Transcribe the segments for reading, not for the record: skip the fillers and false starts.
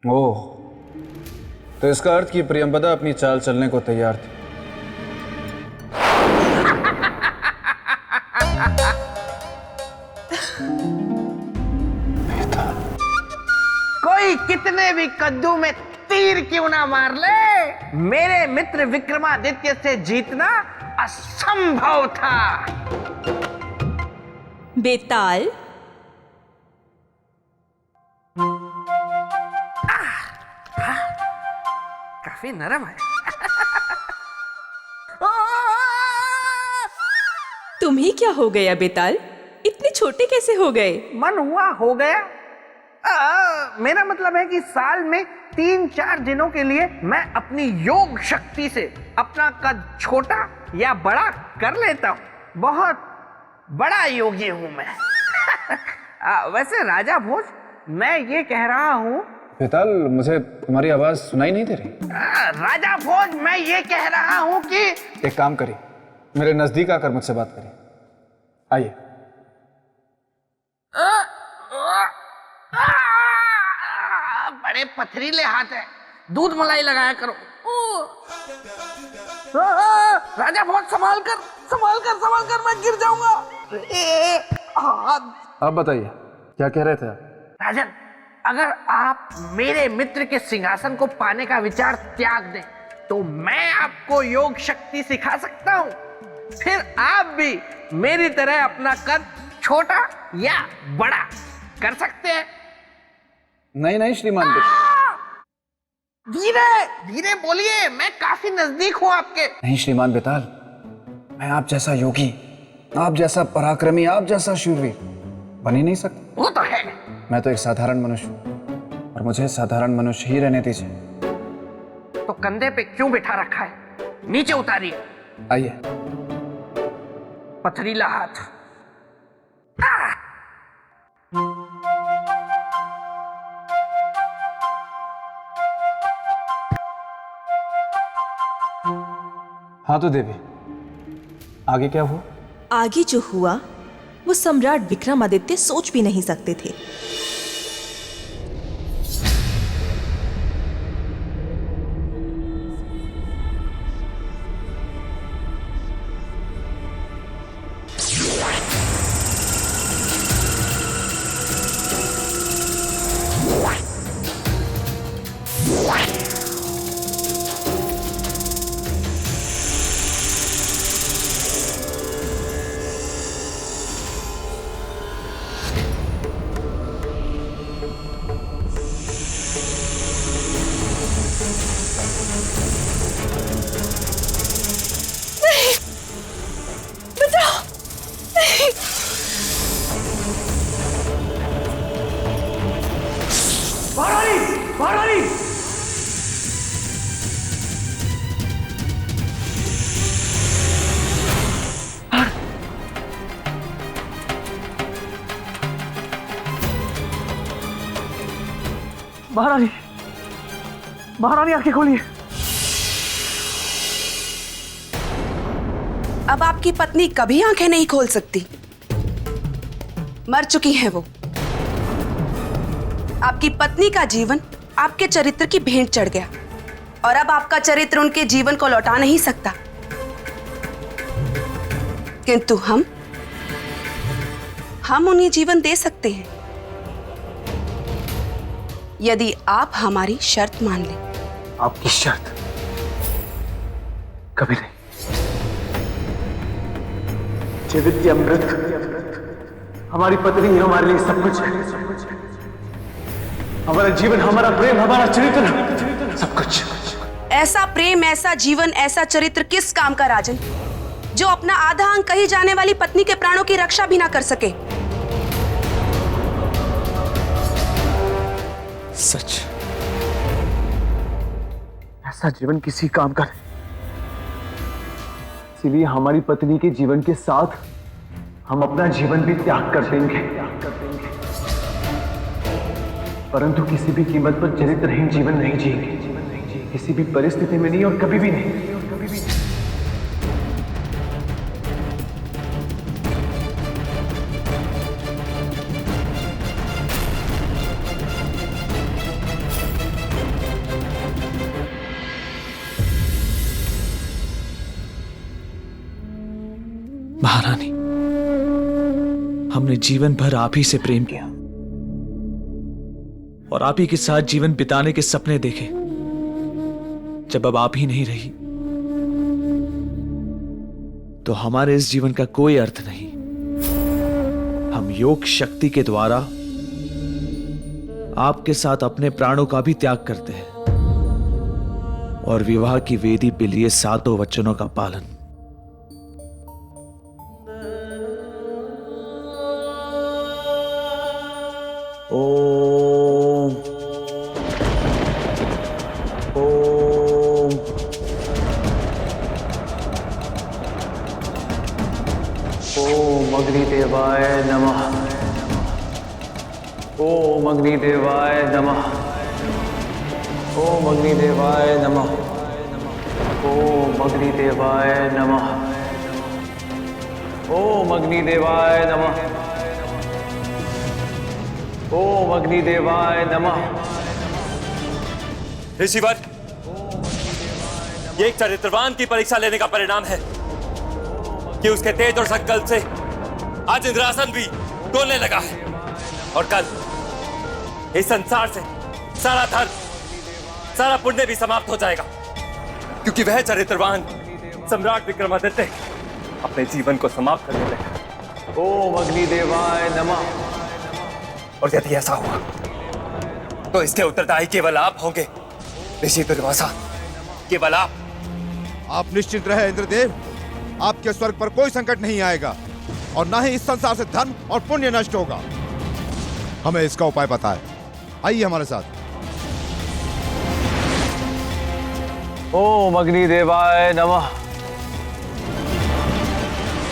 ओह, तो इसका अर्थ कि प्रियंवदा अपनी चाल चलने को तैयार थी। कोई कितने भी कद्दू में तीर क्यों ना मार ले, मेरे मित्र विक्रमादित्य से जीतना असंभव था। बेताल, काफी नरम है। तुम्हें क्या हो गया बेताल? इतने छोटे कैसे हो गए? मन हुआ हो गया। मेरा मतलब है कि साल में 3-4 दिनों के लिए मैं अपनी योग शक्ति से अपना कद छोटा या बड़ा कर लेता हूँ। बहुत बड़ा योगी हूँ मैं। वैसे राजा भोज, मैं ये कह रहा हूँ। बेताल, मुझे तुम्हारी आवाज सुनाई नहीं दे रही। राजा भोज, मैं ये कह रहा हूँ कि एक काम करिए, मेरे नजदीक आकर मुझसे बात करिए। आइए। बड़े पथरीले हाथ है, दूध मलाई लगाया करो। राजा भोज, संभाल कर, मैं गिर जाऊंगा। आप बताइए, क्या कह रहे थे आप? राजन, अगर आप मेरे मित्र के सिंहासन को पाने का विचार त्याग दें तो मैं आपको योग शक्ति सिखा सकता हूँ। फिर आप भी मेरी तरह अपना कद छोटा या बड़ा कर सकते हैं। नहीं श्रीमान। धीरे धीरे बोलिए, मैं काफी नजदीक हूँ आपके। नहीं श्रीमान बेताल, मैं आप जैसा योगी, आप जैसा पराक्रमी, आप जैसा शूरवीर बन ही नहीं सकता। वो तो है। मैं तो एक साधारण मनुष्य हूँ और मुझे साधारण मनुष्य ही रहने दीजिए। तो कंधे पे क्यों बिठा रखा है? नीचे उतारिए। आइए। पथरीला हाथ। हाँ तो देवी, आगे क्या हुआ? आगे जो हुआ वो सम्राट विक्रमादित्य सोच भी नहीं सकते थे। महारानी, महारानी आंखें खोलिए। अब आपकी पत्नी कभी आंखें नहीं खोल सकती, मर चुकी हैं वो। आपकी पत्नी का जीवन आपके चरित्र की भेंट चढ़ गया और अब आपका चरित्र उनके जीवन को लौटा नहीं सकता। किंतु हम उन्हें जीवन दे सकते हैं यदि आप हमारी शर्त मान लें। आपकी शर्त? कभी नहीं। जीवित या मृत, हमारी पत्नी ही हमारे लिए सब कुछ है। हमारा जीवन, हमारा प्रेम, हमारा चरित्र, सब कुछ। ऐसा प्रेम, ऐसा जीवन, ऐसा चरित्र किस काम का राजन, जो अपना आधा अंग कही जाने वाली पत्नी के प्राणों की रक्षा भी ना कर सके। सच, ऐसा जीवन किसी काम का नहीं। इसीलिए हमारी पत्नी के जीवन के साथ हम अपना जीवन भी त्याग कर देंगे, परंतु किसी भी कीमत पर चरित्रहीन जीवन नहीं जिएंगे। किसी भी परिस्थिति में नहीं और कभी भी नहीं। महारानी, हमने जीवन भर आप ही से प्रेम किया और आप ही के साथ जीवन बिताने के सपने देखे। जब अब आप ही नहीं रही तो हमारे इस जीवन का कोई अर्थ नहीं। हम योग शक्ति के द्वारा आपके साथ अपने प्राणों का भी त्याग करते हैं और विवाह की वेदी पे लिए 7 वचनों का पालन। ओम ओम ओम अग्निदेवाय नमः। ओम अग्निदेवाय नमः। ओम अग्निदेवाय नमः। ओम अग्निदेवाय नमः। ओम अग्निदेवाय नमः। ओम अग्निदेवाय नमः। ऋषिवर, ये एक चरित्रवान की परीक्षा लेने का परिणाम है कि उसके तेज और संकल्प से आज इंद्रासन भी डोलने लगा है और कल इस संसार से सारा धर्म, सारा पुण्य भी समाप्त हो जाएगा, क्योंकि वह चरित्रवान सम्राट विक्रमादित्य अपने जीवन को समाप्त करने लगा। ओम अग्निदेवाय नमः। और यदि ऐसा हुआ तो इसके उत्तरदायी केवल आप होंगे ऋषि दुर्वासा, केवल आप। आप निश्चिंत रहे इंद्रदेव, आपके स्वर्ग पर कोई संकट नहीं आएगा और ना ही इस संसार से धर्म और पुण्य नष्ट होगा। हमें इसका उपाय पता है, आइए हमारे साथ। ओम अग्निदेवाय नमः।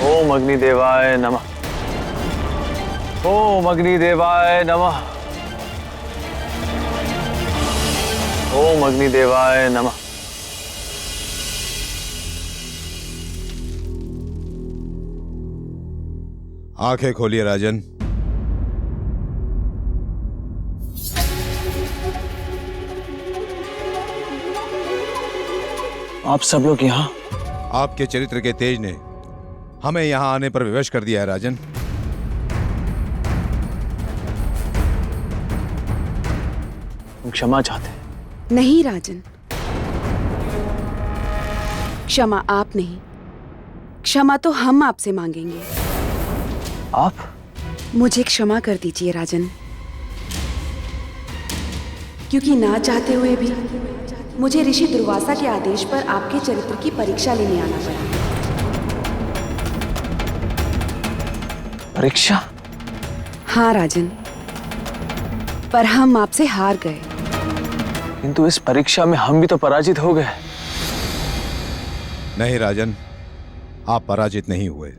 ओम अग्निदेवाय नमः। ओम अग्निदेवाय नमः। ओम अग्निदेवाय नमः। आंखें खोलिए राजन। आप सब लोग यहाँ? आपके चरित्र के तेज ने हमें यहाँ आने पर विवश कर दिया है राजन। हम क्षमा चाहते हैं। नहीं राजन, क्षमा आप नहीं, क्षमा तो हम आपसे मांगेंगे। आप? मुझे क्षमा कर दीजिए राजन, क्योंकि ना चाहते हुए भी मुझे ऋषि दुर्वासा के आदेश पर आपके चरित्र की परीक्षा लेने आना पड़ा। परीक्षा? हाँ राजन, पर हम आपसे हार गए। किंतु इस परीक्षा में हम भी तो पराजित हो गए। नहीं राजन, आप पराजित नहीं हुए।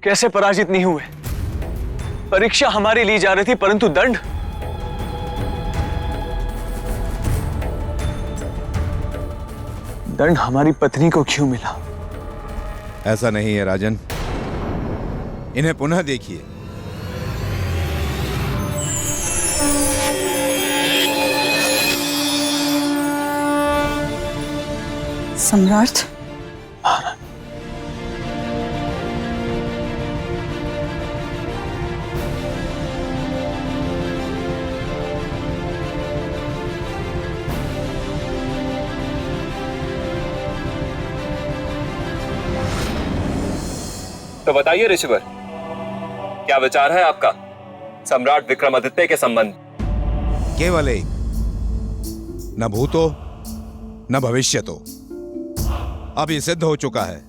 कैसे पराजित नहीं हुए? परीक्षा हमारी ली जा रही थी, परंतु दंड? दंड हमारी पत्नी को क्यों मिला? ऐसा नहीं है राजन, इन्हें पुनः देखिए। सम्राट, तो बताइए ऋषिवर, क्या विचार है आपका सम्राट विक्रमादित्य के संबंध? केवल एक, न भूतो न भविष्यतो। अब ये सिद्ध हो चुका है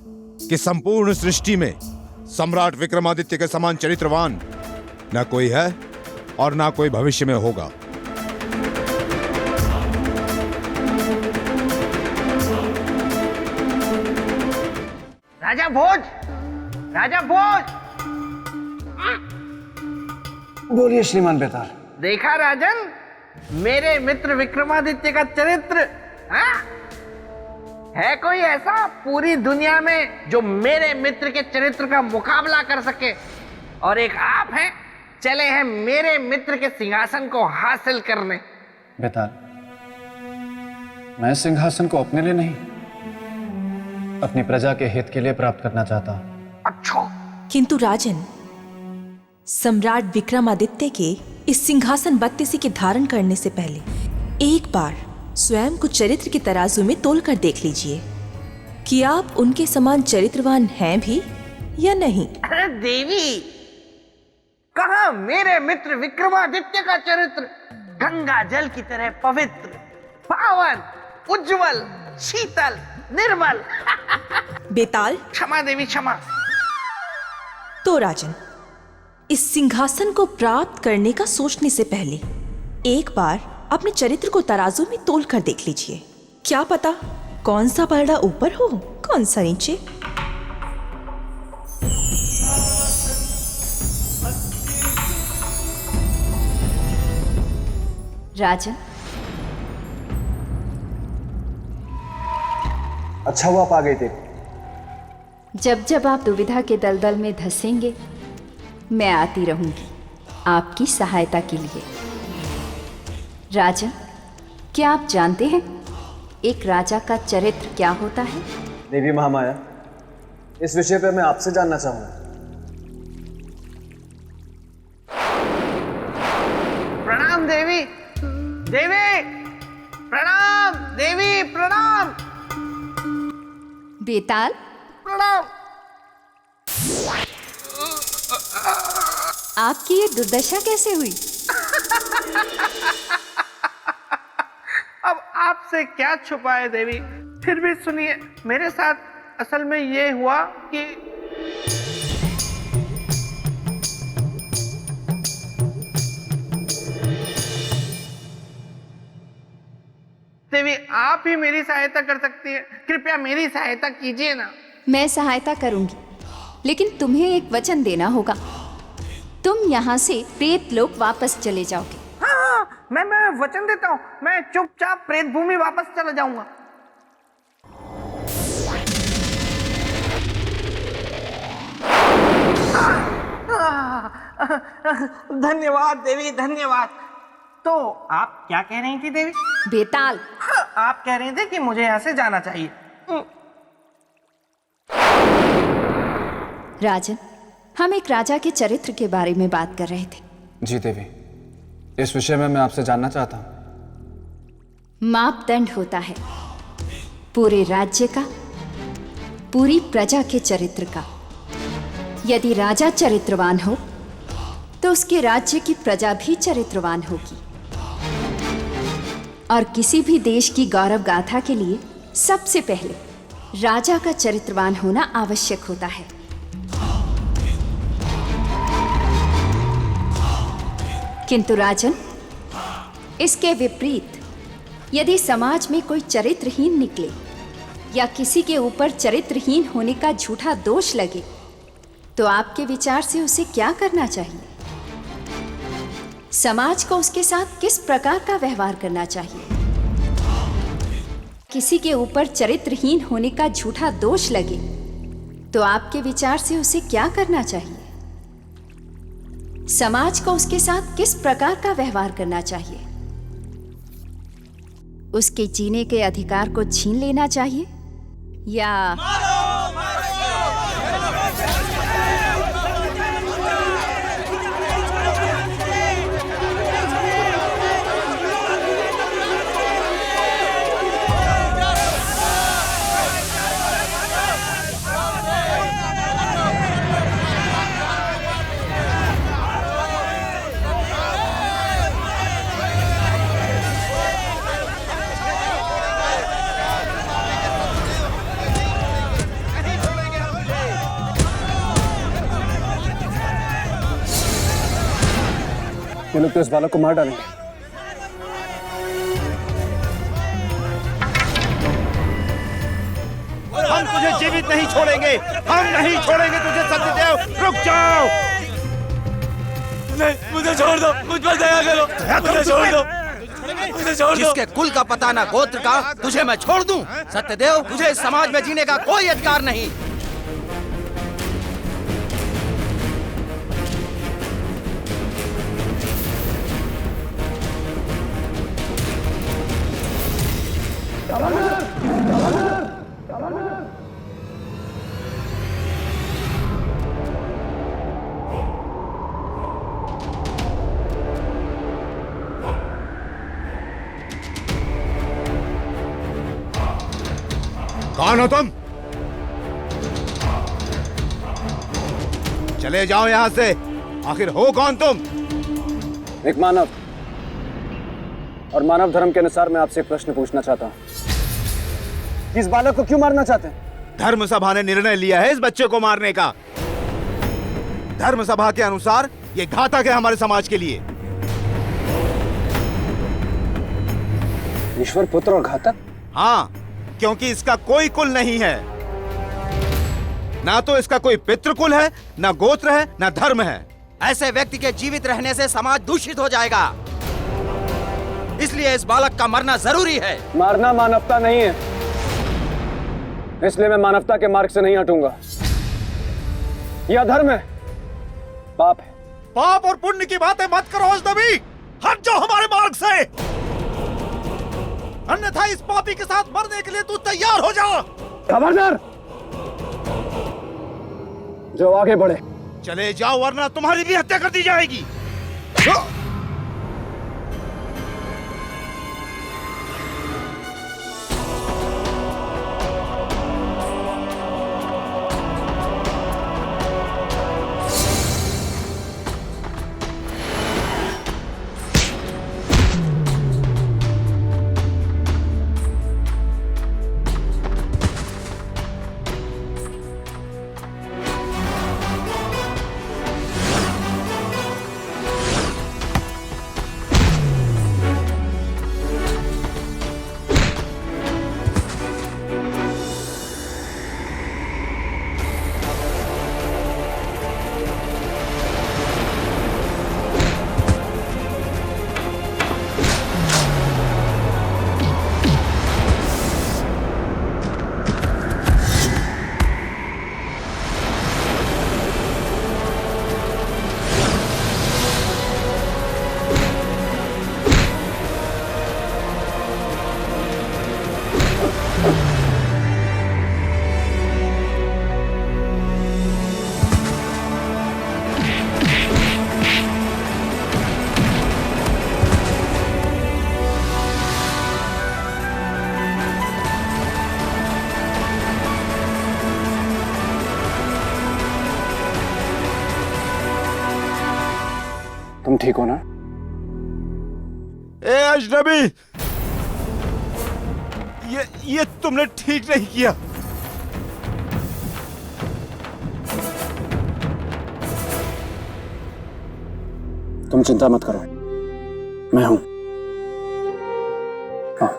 कि संपूर्ण सृष्टि में सम्राट विक्रमादित्य के समान चरित्रवान न कोई है और ना कोई भविष्य में होगा। राजा भोज, राजा भोज। बोलिए श्रीमान बेताल। देखा राजन, मेरे मित्र विक्रमादित्य का चरित्र। हाँ? है कोई ऐसा पूरी दुनिया में जो मेरे मित्र के चरित्र का मुकाबला कर सके? और एक आप हैं, चले हैं मेरे मित्र के सिंहासन को हासिल करने। बेताल, मैं सिंहासन को अपने लिए नहीं, अपनी प्रजा के हित के लिए प्राप्त करना चाहता हूं। अच्छा, किंतु राजन, सम्राट विक्रमादित्य के इस सिंहासन बत्तीसी के धारण करने से पहले एक बार स्वयं को चरित्र के तराजू में तोल कर देख लीजिए कि आप उनके समान चरित्रवान हैं भी या नहीं। अरे देवी, कहा मेरे मित्र विक्रमादित्य का चरित्र गंगा जल की तरह पवित्र, पावन, उज्जवल, शीतल, निर्मल। बेताल। क्षमा देवी, क्षमा। तो राजन, इस सिंहासन को प्राप्त करने का सोचने से पहले एक बार अपने चरित्र को तराजू में तोल कर देख लीजिए। क्या पता कौन सा पलड़ा ऊपर हो, कौन सा नीचे। राजन, अच्छा हुआ आप आ गए थे। जब जब आप दुविधा के दलदल में धंसेंगे, मैं आती रहूंगी आपकी सहायता के लिए। राजन, क्या आप जानते हैं एक राजा का चरित्र क्या होता है? देवी महामाया, इस विषय पर मैं आपसे जानना चाहूंगा। प्रणाम देवी। देवी प्रणाम, देवी प्रणाम। बेताल, प्रणाम। आपकी ये दुर्दशा कैसे हुई? अब आपसे क्या छुपाए देवी, फिर भी सुनिए। मेरे साथ असल में ये हुआ कि देवी, आप ही मेरी सहायता कर सकती है। कृपया मेरी सहायता कीजिए ना। मैं सहायता करूंगी, लेकिन तुम्हें एक वचन देना होगा। तुम यहाँ से प्रेत लोक वापस चले जाओगे। हाँ, मैं वचन देता हूँ, मैं चुपचाप प्रेत भूमि वापस चला जाऊंगा। धन्यवाद देवी, धन्यवाद। तो आप क्या कह रही थी देवी? बेताल, हाँ, आप कह रहे थे कि मुझे यहाँ से जाना चाहिए। राजन, हम एक राजा के चरित्र के बारे में बात कर रहे थे। जी देवी, इस विषय में मैं आपसे जानना चाहता हूँ। मापदंड होता है पूरे राज्य का, पूरी प्रजा के चरित्र का। यदि राजा चरित्रवान हो तो उसके राज्य की प्रजा भी चरित्रवान होगी। और किसी भी देश की गौरव गाथा के लिए सबसे पहले राजा का चरित्रवान होना आवश्यक होता है। किंतु राजन, इसके विपरीत यदि समाज में कोई चरित्रहीन निकले या किसी के ऊपर चरित्रहीन होने का झूठा दोष लगे, तो आपके विचार से उसे क्या करना चाहिए? समाज को उसके साथ किस प्रकार का व्यवहार करना चाहिए? किसी के ऊपर चरित्रहीन होने का झूठा दोष लगे तो आपके विचार से उसे क्या करना चाहिए? समाज को उसके साथ किस प्रकार का व्यवहार करना चाहिए? उसके जीने के अधिकार को छीन लेना चाहिए या ये लोग तो इस बालक को मार डालेंगे। हम तुझे जीवित नहीं छोड़ेंगे, हम नहीं छोड़ेंगे तुझे सत्यदेव। रुक जाओ। नहीं, मुझे छोड़ दो, मुझ पर दया करो, मुझे छोड़ दो, मुझे छोड़ दो। जिसके कुल का पता ना गोत्र का, तुझे मैं छोड़ दूं? सत्यदेव, तुझे इस समाज में जीने का कोई अधिकार नहीं। कौन हो तुम? चले जाओ यहां से। आखिर हो कौन तुम? एक मानव, और मानव धर्म के अनुसार मैं आपसे एक प्रश्न पूछना चाहता हूं कि इस बालक को क्यों मारना चाहते हैं? धर्म सभा ने निर्णय लिया है इस बच्चे को मारने का। धर्म सभा के अनुसार ये घातक है हमारे समाज के लिए। ईश्वर पुत्र और घातक? हाँ, क्योंकि इसका कोई कुल नहीं है। ना तो इसका कोई पितृकुल है, ना गोत्र है, ना धर्म है। ऐसे व्यक्ति के जीवित रहने से समाज दूषित हो जाएगा, इसलिए इस बालक का मरना जरूरी है। मारना मानवता नहीं है, इसलिए मैं मानवता के मार्ग से नहीं हटूंगा। यह अधर्म है, पाप है। पाप और पुण्य की बातें मत करो अजनबी, हट जाओ हमारे मार्ग से, अन्यथा इस पापी के साथ मरने के लिए तू तैयार हो जा। खबरदार, जो आगे बढ़े। चले जाओ वरना तुम्हारी भी हत्या कर दी जाएगी। तुम ठीक हो ना? ए अजनबी, ये तुमने ठीक नहीं किया। तुम चिंता मत करो, मैं हूं। हाँ।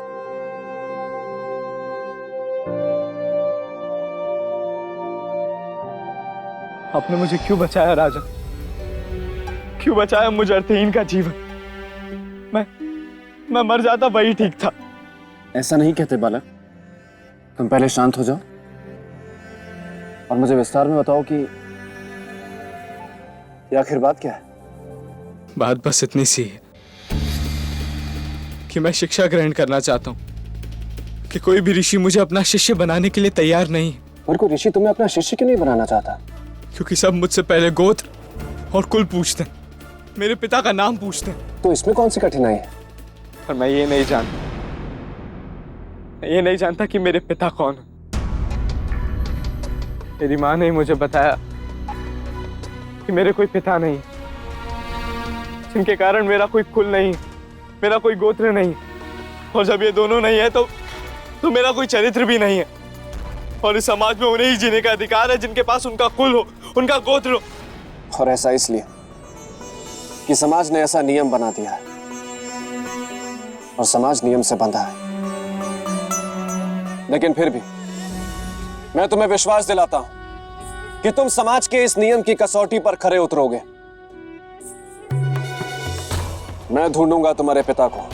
आपने मुझे क्यों बचाया राजन? क्यों बचाया मुझे अर्थहीन का जीवन? मैं मर जाता वही ठीक था। ऐसा नहीं कहते बालक, तुम पहले शांत हो जाओ और मुझे विस्तार में बताओ कि ये आखिर बात क्या है? बात बस इतनी सी है कि मैं शिक्षा ग्रहण करना चाहता हूँ कि कोई भी ऋषि मुझे अपना शिष्य बनाने के लिए तैयार नहीं है। और कोई ऋषि तुम्हें अपना शिष्य क्यों नहीं बनाना चाहता? क्योंकि सब मुझसे पहले गोत्र और कुल पूछते हैं, मेरे पिता का नाम पूछते हैं। तो इसमें कौन सी कठिनाई है? पर मैं ये नहीं जानता कि मेरे पिता कौन है। मेरी माँ ने मुझे बताया कि मेरे कोई पिता नहीं, जिनके कारण मेरा कोई कुल नहीं, मेरा कोई गोत्र नहीं, और जब ये दोनों नहीं है तो मेरा कोई चरित्र भी नहीं है। और इस समाज में उन्हें ही जीने का अधिकार है जिनके पास उनका कुल हो, उनका गोत्र हो। और ऐसा इसलिए कि समाज ने ऐसा नियम बना दिया है और समाज नियम से बंधा है। लेकिन फिर भी मैं तुम्हें विश्वास दिलाता हूं कि तुम समाज के इस नियम की कसौटी पर खरे उतरोगे। मैं ढूंढूंगा तुम्हारे पिता को